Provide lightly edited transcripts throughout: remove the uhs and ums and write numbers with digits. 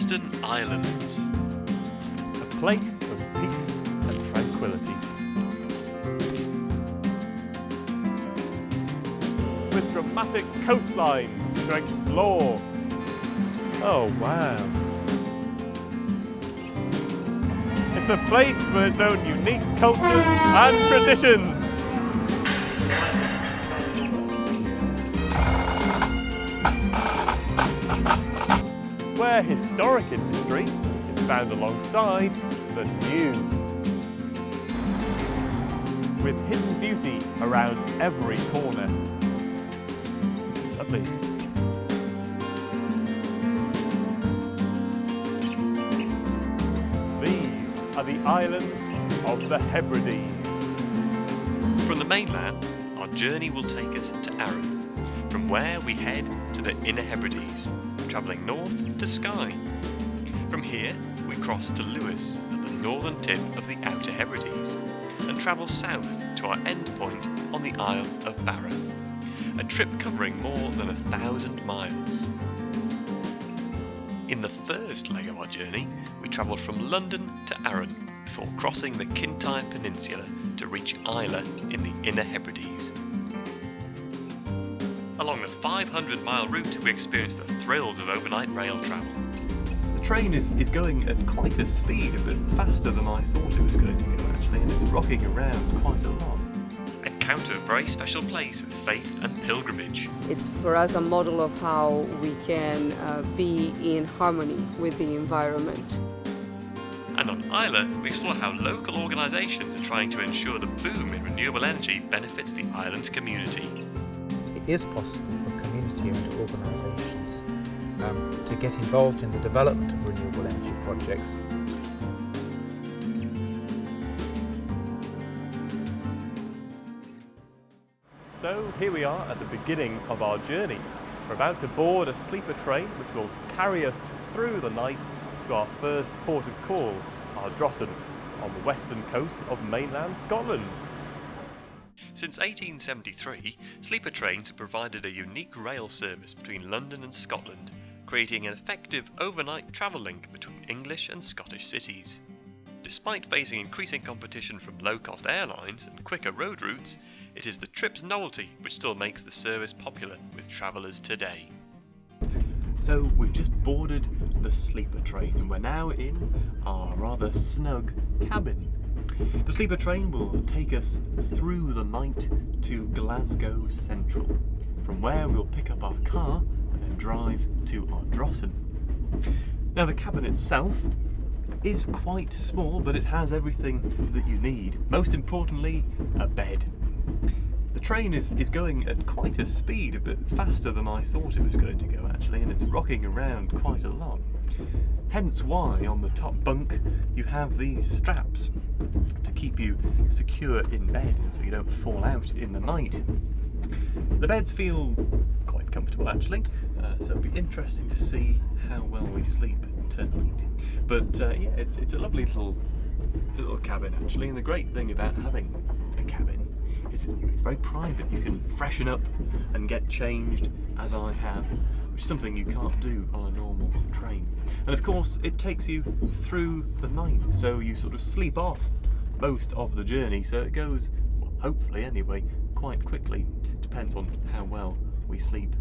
Western Islands. A place of peace and tranquility. With dramatic coastlines to explore. Oh wow. It's a place with its own unique cultures and traditions. Where historic industry is found alongside the new. With hidden beauty around every corner. Lovely. These are the islands of the Hebrides. From the mainland, our journey will take us to Arran, from where we head to the Inner Hebrides, travelling north to Skye. From here, we cross to Lewis at the northern tip of the Outer Hebrides and travel south to our end point on the Isle of Barra, a trip covering more than 1,000 miles. In the first leg of our journey, we travelled from London to Arran before crossing the Kintyre Peninsula to reach Islay in the Inner Hebrides. Along the 500-mile route, we experienced the thrills of overnight rail travel. The train is going at quite a speed, a bit faster than I thought it was going to go actually, and it's rocking around quite a lot. Encounter a very special place of faith and pilgrimage. It's for us a model of how we can be in harmony with the environment. And on Islay, we explore how local organisations are trying to ensure the boom in renewable energy benefits the island's community. It is possible for community-owned organisations to get involved in the development of renewable energy projects. So here we are at the beginning of our journey. We're about to board a sleeper train which will carry us through the night to our first port of call, Ardrossan, on the western coast of mainland Scotland. Since 1873, sleeper trains have provided a unique rail service between London and Scotland, creating an effective overnight travel link between English and Scottish cities. Despite facing increasing competition from low-cost airlines and quicker road routes, it is the trip's novelty which still makes the service popular with travellers today. So we've just boarded the sleeper train and we're now in our rather snug cabin. The sleeper train will take us through the night to Glasgow Central, from where we'll pick up our car and then drive to Ardrossan. Now the cabin itself is quite small, but it has everything that you need. Most importantly, a bed. The train is going at quite a speed, a bit faster than I thought it was going to go actually, and it's rocking around quite a lot. Hence why on the top bunk you have these straps to keep you secure in bed so you don't fall out in the night. The beds feel quite comfortable actually, so it'll be interesting to see how well we sleep tonight. But yeah, it's a lovely little cabin actually, and the great thing about having a cabin is it's very private. You can freshen up and get changed as I have, which is something you can't do on a normal train. And of course it takes you through the night, so you sort of sleep off most of the journey, so it goes, well, hopefully anyway, quite quickly. Depends on how well we sleep.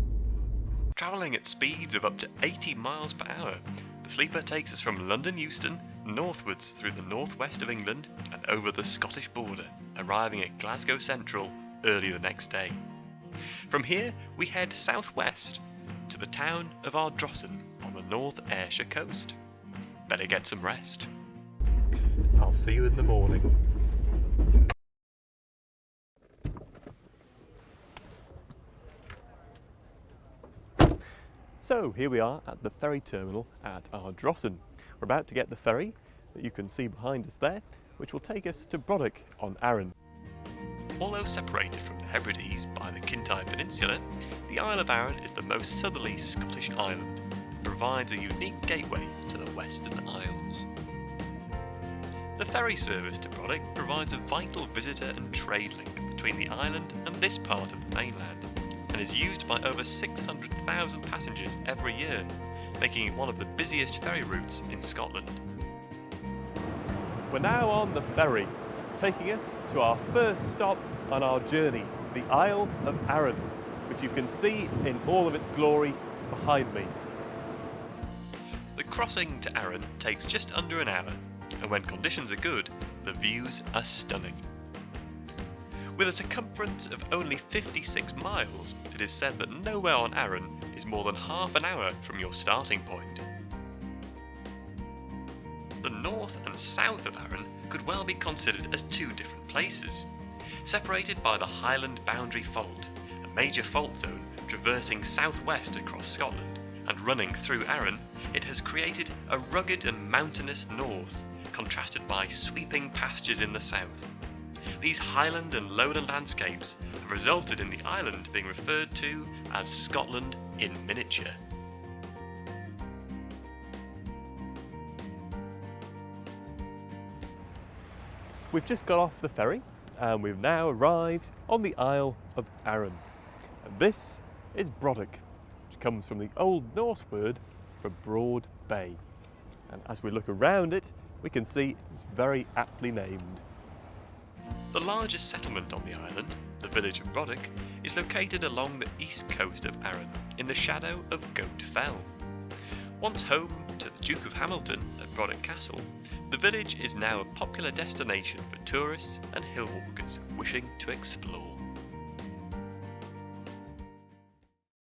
Travelling at speeds of up to 80 miles per hour, the sleeper takes us from London Euston northwards through the northwest of England and over the Scottish border, arriving at Glasgow Central early the next day. From here we head southwest to the town of Ardrossan on the North Ayrshire coast. Better get some rest. I'll see you in the morning. So here we are at the ferry terminal at Ardrossan. We're about to get the ferry that you can see behind us there, which will take us to Brodick on Arran. Although separated from the Hebrides by the Kintyre Peninsula, the Isle of Arran is the most southerly Scottish island and provides a unique gateway to the Western Isles. The ferry service to Brodick provides a vital visitor and trade link between the island and this part of the mainland, and is used by over 600,000 passengers every year, making it one of the busiest ferry routes in Scotland. We're now on the ferry, taking us to our first stop on our journey, the Isle of Arran, which you can see in all of its glory behind me. The crossing to Arran takes just under an hour, and when conditions are good, the views are stunning. With a circumference of only 56 miles, it is said that nowhere on Arran is more than half an hour from your starting point. The north and south of Arran could well be considered as two different places, separated by the Highland Boundary Fault, a major fault zone traversing southwest across Scotland, and running through Arran, it has created a rugged and mountainous north, contrasted by sweeping pastures in the south. These highland and lowland landscapes have resulted in the island being referred to as Scotland in miniature. We've just got off the ferry and we've now arrived on the Isle of Arran. And this is Brodick, which comes from the Old Norse word for broad bay. And as we look around it, we can see it's very aptly named. The largest settlement on the island, the village of Brodick, is located along the east coast of Arran, in the shadow of Goat Fell. Once home to the Duke of Hamilton at Brodick Castle, the village is now a popular destination for tourists and hill walkers wishing to explore.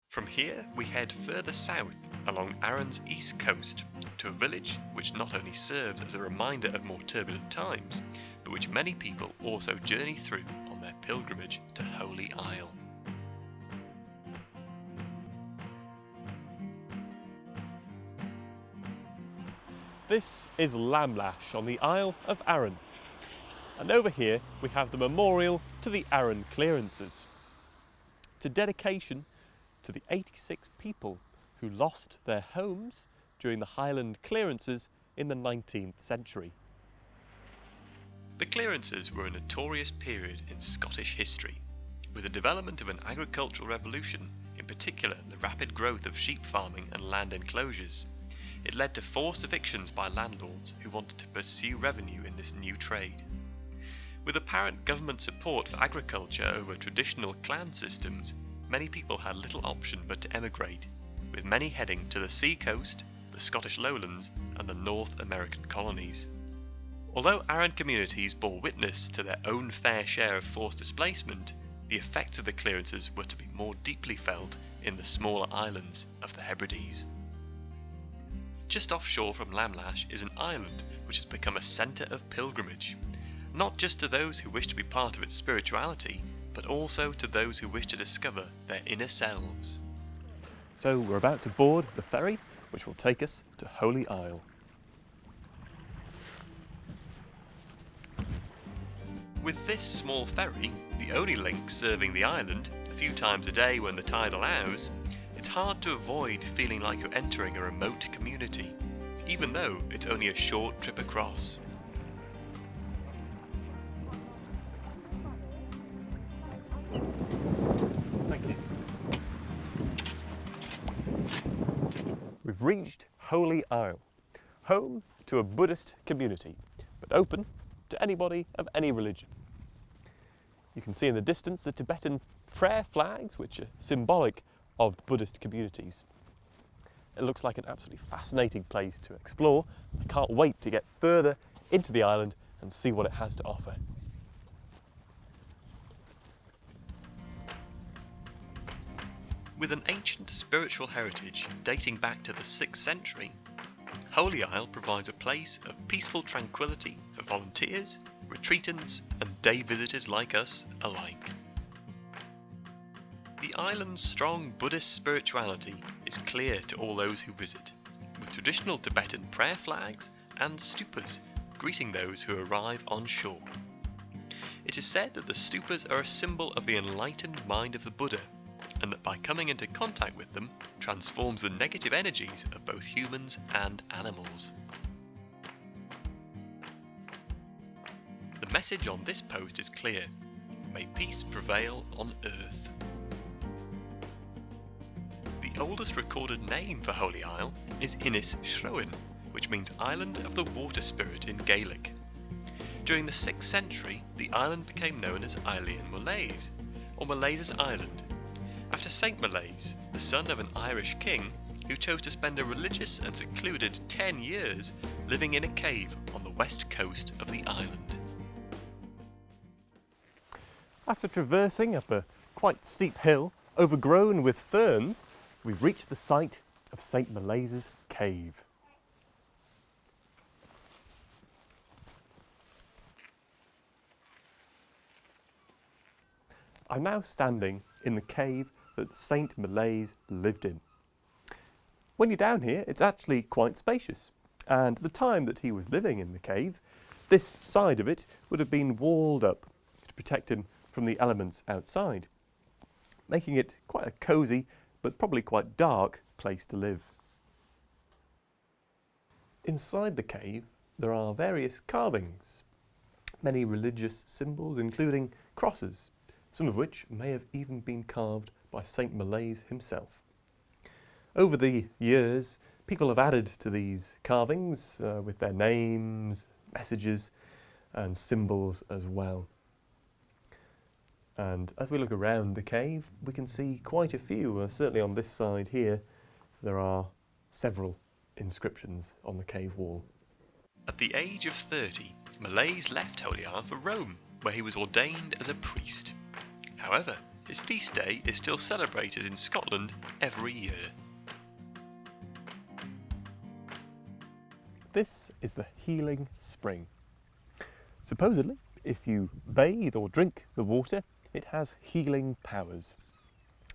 From here we head further south along Arran's east coast to a village which not only serves as a reminder of more turbulent times, but which many people also journey through on their pilgrimage to Holy Isle. This is Lamlash on the Isle of Arran. And over here we have the memorial to the Arran clearances. It's a dedication to the 86 people who lost their homes during the Highland clearances in the 19th century. The clearances were a notorious period in Scottish history, with the development of an agricultural revolution, in particular the rapid growth of sheep farming and land enclosures. It led to forced evictions by landlords who wanted to pursue revenue in this new trade. With apparent government support for agriculture over traditional clan systems, many people had little option but to emigrate, with many heading to the sea coast, the Scottish lowlands and the North American colonies. Although Arran communities bore witness to their own fair share of forced displacement, the effects of the clearances were to be more deeply felt in the smaller islands of the Hebrides. Just offshore from Lamlash is an island which has become a centre of pilgrimage, not just to those who wish to be part of its spirituality, but also to those who wish to discover their inner selves. So we're about to board the ferry, which will take us to Holy Isle. With this small ferry, the only link serving the island, a few times a day when the tide allows, it's hard to avoid feeling like you're entering a remote community, even though it's only a short trip across. Thank you. We've reached Holy Isle, home to a Buddhist community, but open to anybody of any religion. You can see in the distance the Tibetan prayer flags, which are symbolic of Buddhist communities. It looks like an absolutely fascinating place to explore. I can't wait to get further into the island and see what it has to offer. With an ancient spiritual heritage dating back to the 6th century, Holy Isle provides a place of peaceful tranquility for volunteers, retreatants and day visitors like us alike. The island's strong Buddhist spirituality is clear to all those who visit, with traditional Tibetan prayer flags and stupas greeting those who arrive on shore. It is said that the stupas are a symbol of the enlightened mind of the Buddha, and that by coming into contact with them transforms the negative energies of both humans and animals. The message on this post is clear: may peace prevail on earth. The oldest recorded name for Holy Isle is Innis Shroin, which means Island of the Water Spirit in Gaelic. During the 6th century, the island became known as Islay Molaise, or Malaise's Island, after Saint Malais, the son of an Irish king who chose to spend a religious and secluded 10 years living in a cave on the west coast of the island. After traversing up a quite steep hill overgrown with ferns, we've reached the site of Saint Malaise's cave. I'm now standing in the cave that Saint Malais lived in. When you're down here, it's actually quite spacious, and at the time that he was living in the cave, this side of it would have been walled up to protect him from the elements outside, making it quite a cosy but probably quite dark place to live. Inside the cave there are various carvings, many religious symbols including crosses, some of which may have even been carved by Saint Malais himself. Over the years, people have added to these carvings with their names, messages and symbols as well. And as we look around the cave, we can see quite a few. Certainly on this side here, there are several inscriptions on the cave wall. At the age of 30, Malais left Holy Isle for Rome, where he was ordained as a priest. However, his feast day is still celebrated in Scotland every year. This is the healing spring. Supposedly, if you bathe or drink the water, it has healing powers.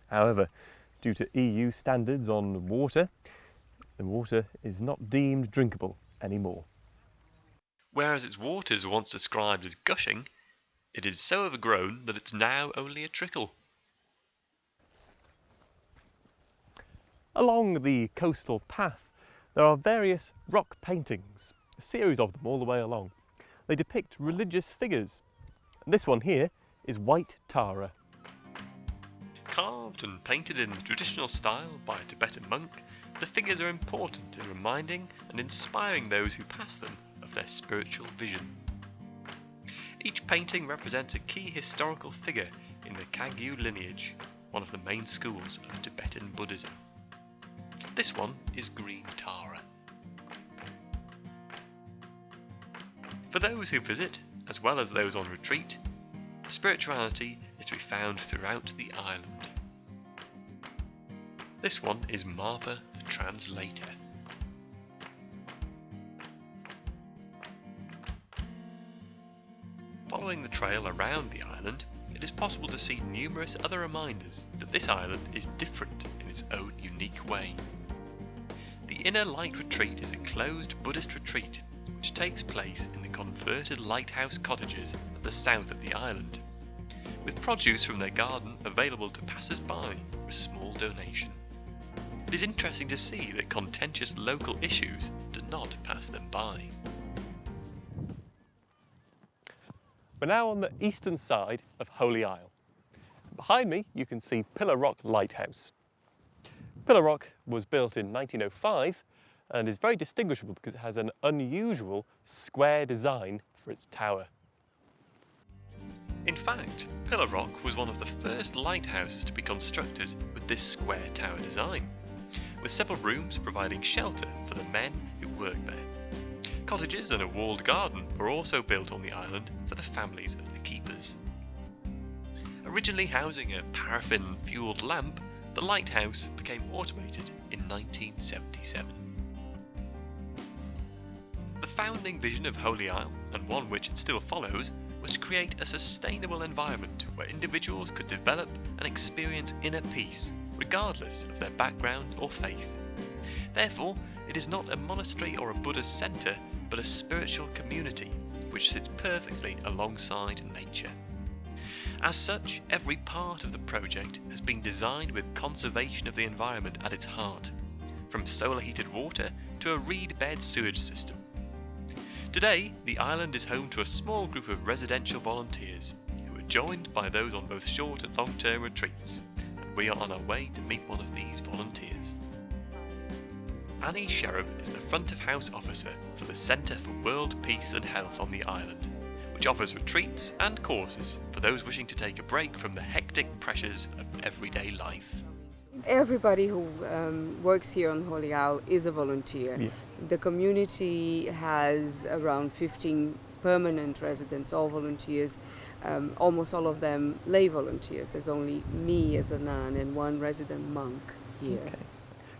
However, due to EU standards on water, the water is not deemed drinkable anymore. Whereas its waters were once described as gushing, it is so overgrown that it's now only a trickle. Along the coastal path, there are various rock paintings, a series of them all the way along. They depict religious figures. And this one here is White Tara. Carved and painted in the traditional style by a Tibetan monk, the figures are important in reminding and inspiring those who pass them of their spiritual vision. Each painting represents a key historical figure in the Kagyu lineage, one of the main schools of Tibetan Buddhism. This one is Green Tara. For those who visit, as well as those on retreat, spirituality is to be found throughout the island. This one is Martha the Translator. Following the trail around the island, it is possible to see numerous other reminders that this island is different in its own unique way. The Inner Light Retreat is a closed Buddhist retreat which takes place in the converted lighthouse cottages at the south of the island, with produce from their garden available to passers-by for a small donation. It is interesting to see that contentious local issues do not pass them by. We're now on the eastern side of Holy Isle. Behind me you can see Pillar Rock Lighthouse. Pillar Rock was built in 1905 and is very distinguishable because it has an unusual square design for its tower. In fact, Pillar Rock was one of the first lighthouses to be constructed with this square tower design, with several rooms providing shelter for the men who worked there. Cottages and a walled garden were also built on the island for the families of the keepers. Originally housing a paraffin-fueled lamp, the lighthouse became automated in 1977. The founding vision of Holy Isle, and one which it still follows, was to create a sustainable environment where individuals could develop and experience inner peace, regardless of their background or faith. Therefore, it is not a monastery or a Buddhist centre, but a spiritual community which sits perfectly alongside nature. As such, every part of the project has been designed with conservation of the environment at its heart, from solar heated water to a reed bed sewage system. Today, the island is home to a small group of residential volunteers who are joined by those on both short and long-term retreats, and we are on our way to meet one of these volunteers. Annie Sherab is the front of house officer for the Centre for World Peace and Health on the island, which offers retreats and courses for those wishing to take a break from the hectic pressures of everyday life. Everybody who works here on Holy Isle is a volunteer. Yes. The community has around 15 permanent residents, all volunteers, almost all of them lay volunteers. There's only me as a nun and one resident monk here. Okay.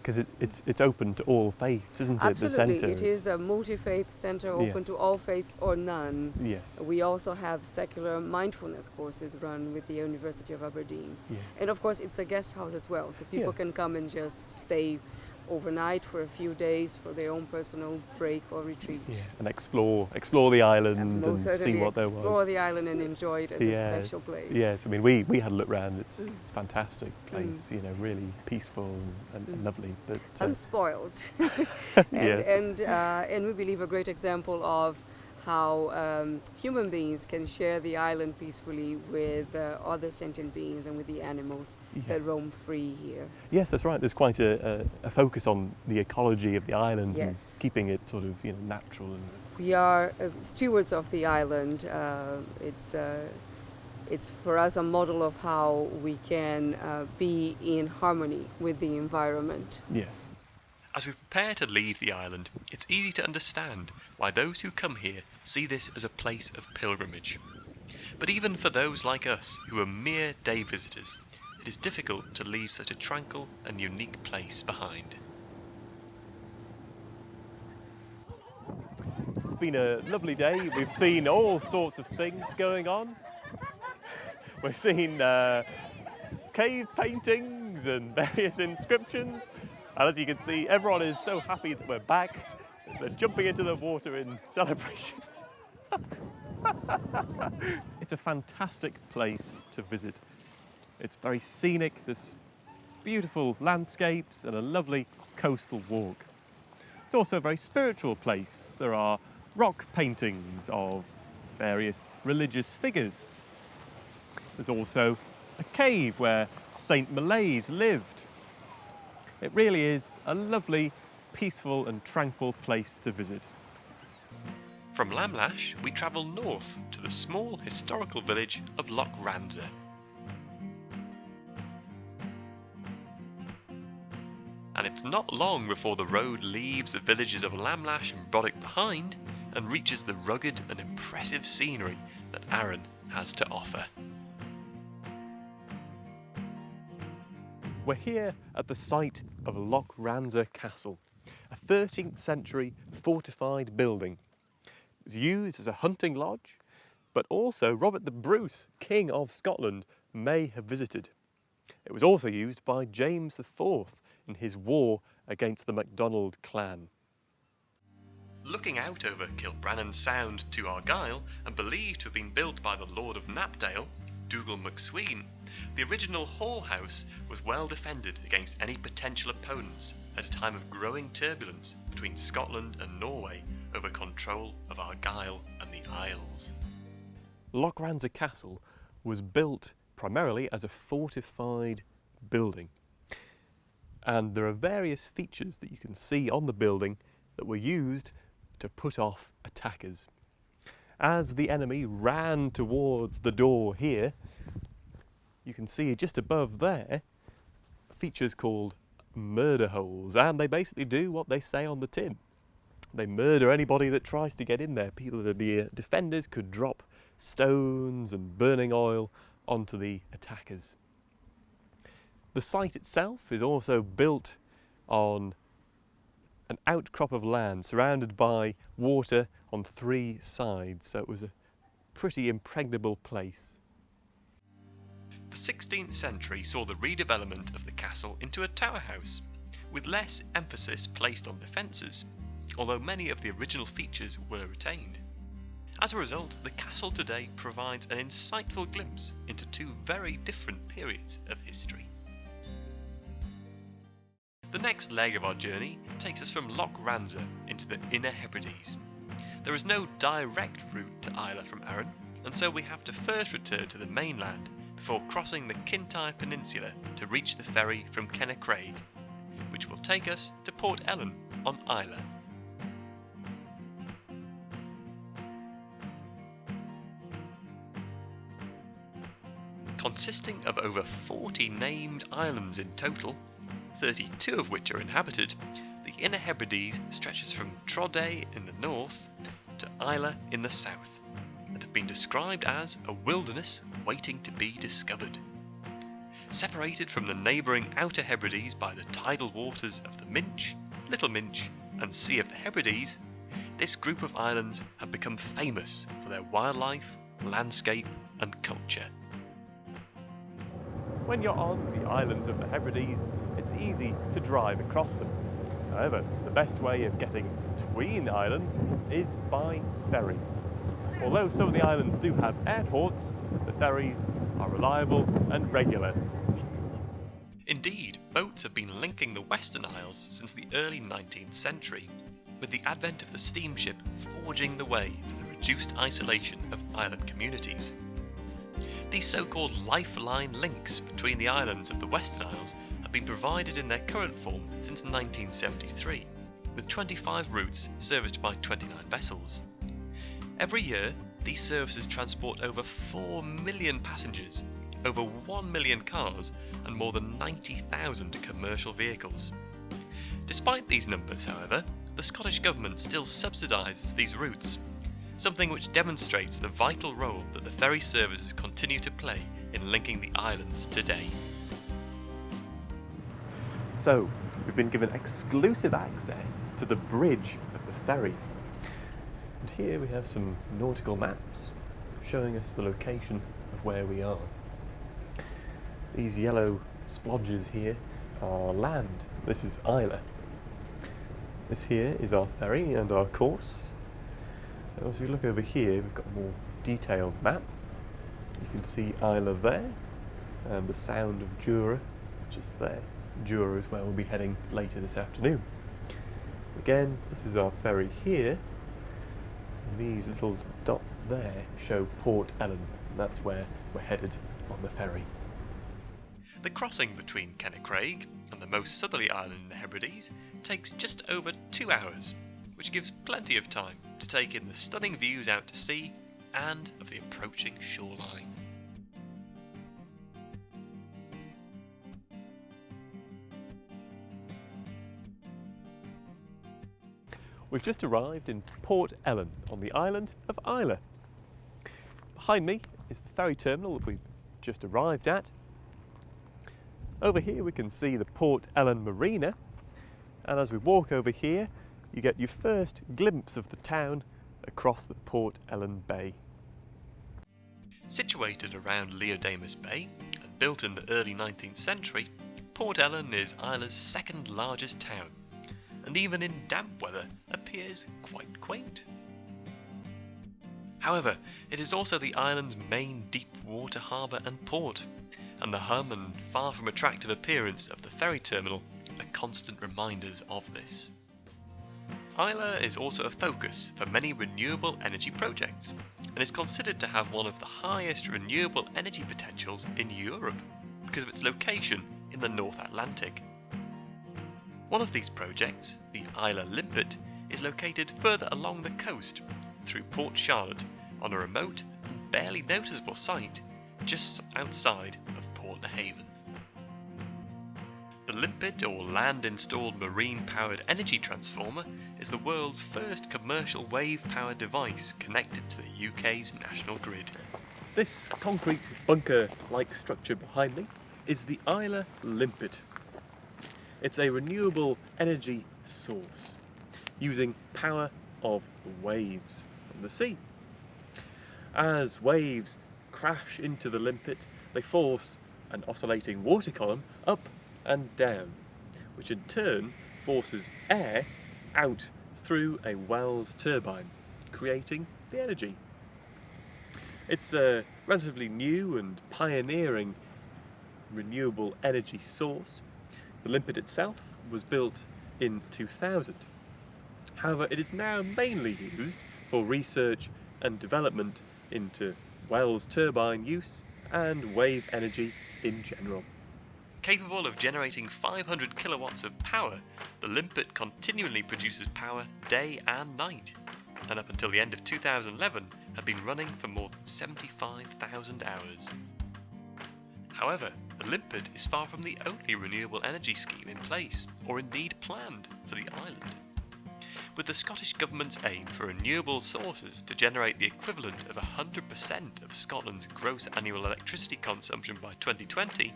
Because it's open to all faiths, isn't it? Absolutely, The centre it is a multi-faith centre open Yes. to all faiths or none. Yes. We also have secular mindfulness courses run with the University of Aberdeen. Yeah. And of course it's a guest house as well, so people Yeah. can come and just stay overnight for a few days for their own personal break or retreat. Yeah. And explore the island And most and see certainly what there explore was. the island and enjoy it as Yeah. a special place. Yes, I mean we had a look round. It's a fantastic place. Mm. You know, really peaceful and lovely. But Unspoiled. Yeah. And we believe a great example of how human beings can share the island peacefully with other sentient beings and with the animals that Yes. roam free here. Yes, that's right. There's quite a focus on the ecology of the island and Yes. keeping it sort of natural and We are stewards of the island. It's for us a model of how we can be in harmony with the environment. yes. As we prepare to leave the island, it's easy to understand why those who come here see this as a place of pilgrimage. But even for those like us who are mere day visitors, it is difficult to leave such a tranquil and unique place behind. It's been a lovely day. We've seen all sorts of things going on. We've seen cave paintings and various inscriptions. And as you can see, everyone is so happy that we're back. They're jumping into the water in celebration. It's a fantastic place to visit. It's very scenic. There's beautiful landscapes and a lovely coastal walk. It's also a very spiritual place. There are rock paintings of various religious figures. There's also a cave where Saint Malaise lived. It really is a lovely, peaceful and tranquil place to visit. From Lamlash, we travel north to the small historical village of Loch Ranza. And it's not long before the road leaves the villages of Lamlash and Brodick behind and reaches the rugged and impressive scenery that Arran has to offer. We're here at the site of Loch Ranza Castle, a 13th century fortified building. It was used as a hunting lodge, but also Robert the Bruce, King of Scotland, may have visited. It was also used by James IV in his war against the MacDonald clan. Looking out over Kilbrannan Sound to Argyll and believed to have been built by the Lord of Knapdale, Dougal MacSween, the original Hall House was well defended against any potential opponents at a time of growing turbulence between Scotland and Norway over control of Argyll and the Isles. Loch Ranza Castle was built primarily as a fortified building. And there are various features that you can see on the building that were used to put off attackers. As the enemy ran towards the door here, you can see just above there features called murder holes, and they basically do what they say on the tin. They murder anybody that tries to get in there. The defenders could drop stones and burning oil onto the attackers. The site itself is also built on an outcrop of land surrounded by water on three sides, so it was a pretty impregnable place. The 16th century saw the redevelopment of the castle into a tower house, with less emphasis placed on defences, although many of the original features were retained. As a result, the castle today provides an insightful glimpse into two very different periods of history. The next leg of our journey takes us from Loch Ranza into the Inner Hebrides. There is no direct route to Islay from Arran, and so we have to first return to the mainland before crossing the Kintyre Peninsula to reach the ferry from Kennecraig, which will take us to Port Ellen on Islay. Consisting of over 40 named islands in total, 32 of which are inhabited, the Inner Hebrides stretches from Troday in the north to Islay in the south, and have been described as a wilderness waiting to be discovered. Separated from the neighbouring Outer Hebrides by the tidal waters of the Minch, Little Minch and Sea of the Hebrides, this group of islands have become famous for their wildlife, landscape and culture. When you're on the islands of the Hebrides, it's easy to drive across them. However, the best way of getting between the islands is by ferry. Although some of the islands do have airports, the ferries are reliable and regular. Indeed, boats have been linking the Western Isles since the early 19th century, with the advent of the steamship forging the way for the reduced isolation of island communities. These so-called lifeline links between the islands of the Western Isles have been provided in their current form since 1973, with 25 routes serviced by 29 vessels. Every year, these services transport over 4 million passengers, over 1 million cars, and more than 90,000 commercial vehicles. Despite these numbers, however, the Scottish Government still subsidises these routes, something which demonstrates the vital role that the ferry services continue to play in linking the islands today. So, we've been given exclusive access to the bridge of the ferry. And here we have some nautical maps showing us the location of where we are. These yellow splodges here are land. This is Islay. This here is our ferry and our course. And as we look over here, we've got a more detailed map. You can see Islay there, and the Sound of Jura, which is there. Jura is where we'll be heading later this afternoon. Again, this is our ferry here. And these little dots there show Port Ellen, and that's where we're headed on the ferry. The crossing between Kennecraig and the most southerly island in the Hebrides takes just over 2 hours, which gives plenty of time to take in the stunning views out to sea and of the approaching shoreline. We've just arrived in Port Ellen on the island of Islay. Behind me is the ferry terminal that we've just arrived at. Over here we can see the Port Ellen Marina, and as we walk over here you get your first glimpse of the town across the Port Ellen Bay. Situated around Leodamus Bay and built in the early 19th century, Port Ellen is Islay's second largest town, and even in damp weather appears quite quaint. However, it is also the island's main deep water harbour and port, and the hum and far from attractive appearance of the ferry terminal are constant reminders of this. Islay is also a focus for many renewable energy projects, and is considered to have one of the highest renewable energy potentials in Europe because of its location in the North Atlantic. One of these projects, the Islay Limpet, is located further along the coast through Port Charlotte on a remote and barely noticeable site just outside of Port Haven. The Limpet, or land-installed marine-powered energy transformer, is the world's first commercial wave-powered device connected to the UK's national grid. This concrete bunker-like structure behind me is the Islay Limpet. It's a renewable energy source using power of the waves from the sea. As waves crash into the limpet, they force an oscillating water column up and down, which in turn forces air out through a Wells turbine, creating the energy. It's a relatively new and pioneering renewable energy source. The limpet itself was built in 2000. However, it is now mainly used for research and development into Wells turbine use and wave energy in general. Capable of generating 500 kilowatts of power, the Limpet continually produces power day and night, and up until the end of 2011 had been running for more than 75,000 hours. However, the Limpet is far from the only renewable energy scheme in place, or indeed planned, for the island. With the Scottish Government's aim for renewable sources to generate the equivalent of 100% of Scotland's gross annual electricity consumption by 2020,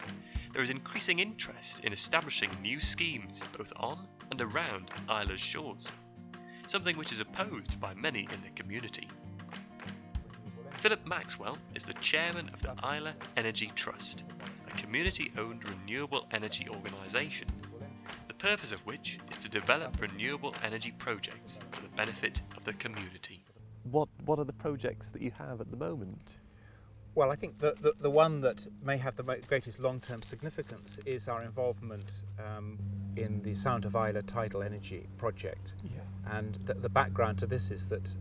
there is increasing interest in establishing new schemes both on and around Isla's shores, something which is opposed by many in the community. Philip Maxwell is the chairman of the Islay Energy Trust, a community-owned renewable energy organisation, the purpose of which is to develop renewable energy projects for the benefit of the community. What are the projects that you have at the moment? Well, I think the one that may have the greatest long-term significance is our involvement in the Sound of Islay tidal energy project. Yes. And the background to this is that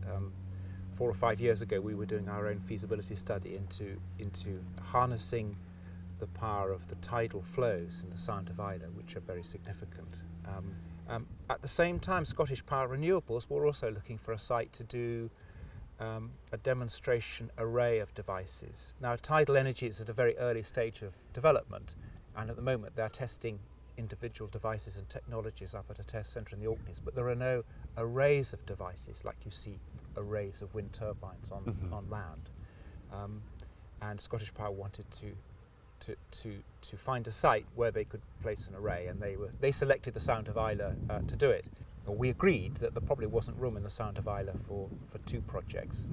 4 or 5 years ago we were doing our own feasibility study into harnessing the power of the tidal flows in the Sound of Islay, which are very significant. At the same time, Scottish Power Renewables were also looking for a site to do a demonstration array of devices. Now, tidal energy is at a very early stage of development, and at the moment they're testing individual devices and technologies up at a test centre in the Orkneys, but there are no arrays of devices like you see arrays of wind turbines on land. And Scottish Power wanted to find a site where they could place an array, and they selected the Sound of Islay to do it. We agreed that there probably wasn't room in the Sound of Islay for 2 projects,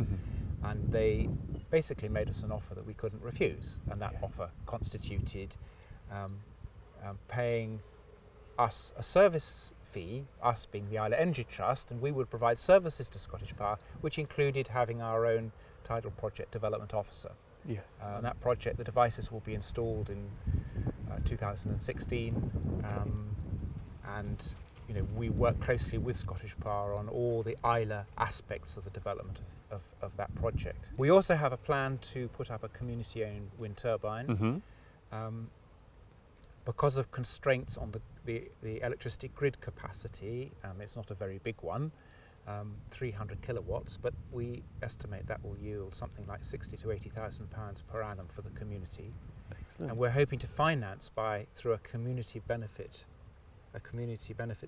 and they basically made us an offer that we couldn't refuse, and that offer constituted paying us a service fee, us being the Islay Energy Trust, and we would provide services to Scottish Power, which included having our own tidal project development officer. Yes. And that project, the devices will be installed in 2016, and we work closely with Scottish Power on all the Islay aspects of the development of that project. We also have a plan to put up a community-owned wind turbine. Because of constraints on the electricity grid capacity, it's not a very big one, 300 kilowatts, but we estimate that will yield something like £60,000 to £80,000 per annum for the community. Excellent. And we're hoping to finance through a community benefit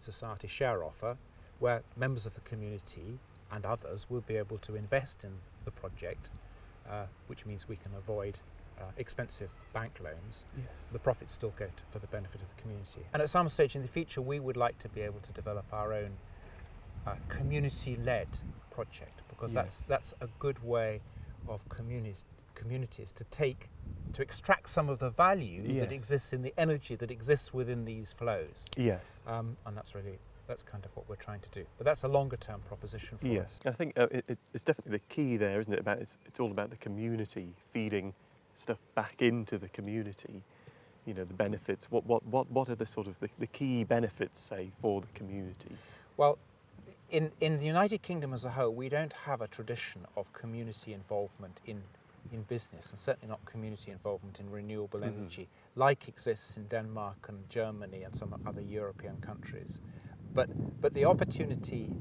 society share offer, where members of the community and others will be able to invest in the project, which means we can avoid expensive bank loans. Yes. The profits still go for the benefit of the community. And at some stage in the future, we would like to be able to develop our own community-led project, because that's a good way of communities to extract some of the value that exists in the energy that exists within these flows. Yes. And that's kind of what we're trying to do. But that's a longer-term proposition for us. I think it's definitely the key there, isn't it? It's all about the community, feeding stuff back into the community. The benefits. What are the sort of the key benefits, say, for the community? Well, in the United Kingdom as a whole, we don't have a tradition of community involvement in business, and certainly not community involvement in renewable energy, like exists in Denmark and Germany and some other European countries. But the opportunity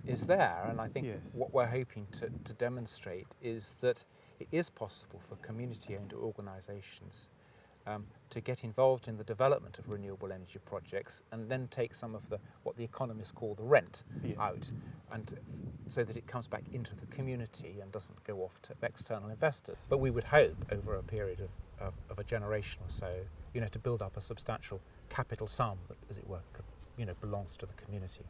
is there, and I think what we're hoping to demonstrate is that it is possible for community-owned organisations to get involved in the development of renewable energy projects, and then take some of what the economists call the rent out, and so that it comes back into the community and doesn't go off to external investors. But we would hope over a period of a generation or so, to build up a substantial capital sum that, as it were, belongs to the community.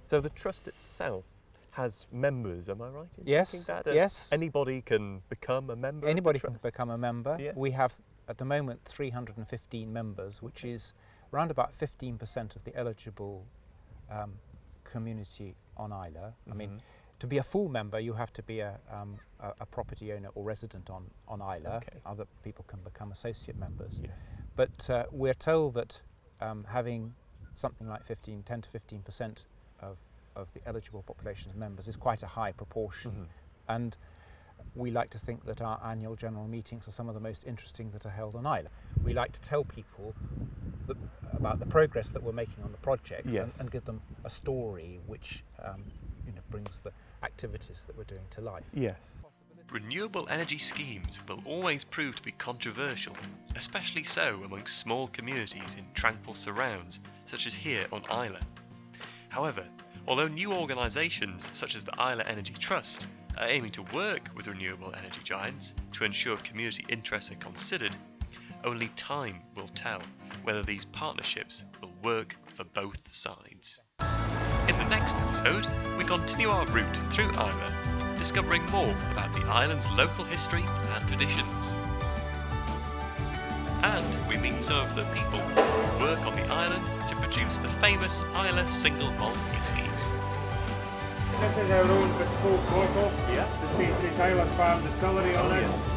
So the trust itself has members, am I right in thinking that? Yes. Anybody can become a member Anybody of the can trust? become a member. Yes. We have, at the moment, 315 members, which is around about 15% of the eligible community on Islay. I mean, to be a full member, you have to be a property owner or resident on Islay. Okay. Other people can become associate members. Yes. But we're told that having something like 10 to 15% of the eligible population of members is quite a high proportion. And we like to think that our annual general meetings are some of the most interesting that are held on Islay. We like to tell people about the progress that we're making on the projects, Yes. and give them a story which brings the activities that we're doing to life. Yes. Renewable energy schemes will always prove to be controversial, especially so amongst small communities in tranquil surrounds, such as here on Islay. However, although new organisations such as the Islay Energy Trust are aiming to work with renewable energy giants to ensure community interests are considered, only time will tell whether these partnerships will work for both sides. In the next episode, we continue our route through Islay, discovering more about the island's local history and traditions. And we meet some of the people who work on the island to produce the famous Islay single malt whiskies. This is our own bespoke bottle. Yeah. The St. Island Farm Distillery on it.